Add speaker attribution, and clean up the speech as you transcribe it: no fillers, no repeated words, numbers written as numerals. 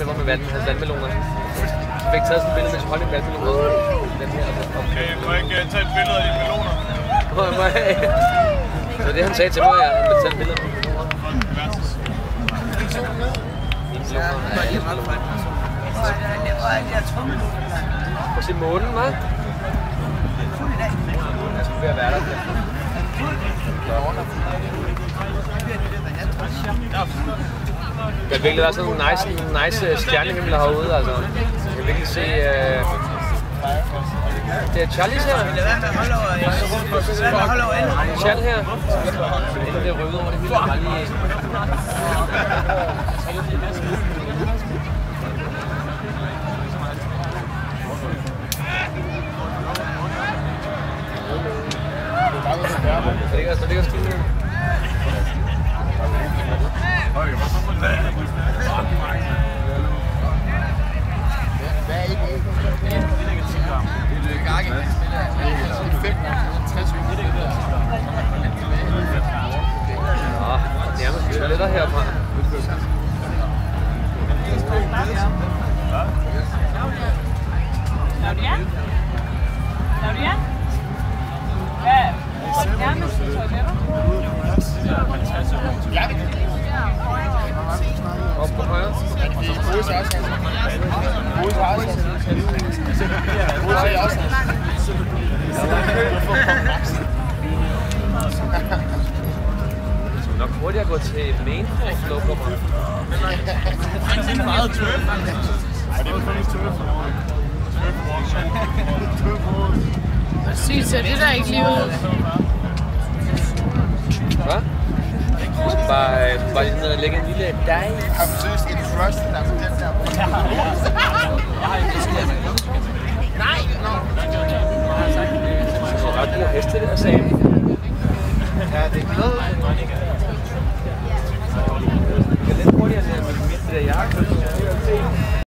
Speaker 1: Det var med hans vandmeloner. Så fik taget sådan et billede med Holling vandmeloner. Den her.
Speaker 2: Okay, må jeg ikke tage et billede af dine meloner?
Speaker 1: Det var det, han sagde til mig, at han ville tage et billede af mine meloner. Prøv at se månen, hva'? Jeg skulle ved at være der. Der har virkelig været sådan en nice stjernehimmel herude, altså. Jeg kan virkelig se... Det er Charlies her. Charlie her. Inden det røde over det hele. Bare lige... Der ligger stille nu. Nærmest toiletter herfra.
Speaker 3: Claudia? Claudia? Hvad? Nærmest toiletter?
Speaker 1: Op på højre. Nok hurtigt at gå til main for at slå på mig.
Speaker 2: Det er meget tøf. Ja, det er faktisk tøf.
Speaker 3: Sygt, ser det der ikke lige ud?
Speaker 1: Hvad? Du skal bare lige ned og lægge en lille dej.
Speaker 4: Har du seriøst en trust, der er på den der? Nej,
Speaker 1: Det er ret god hest til det, der sagde.
Speaker 4: ja, det er glad.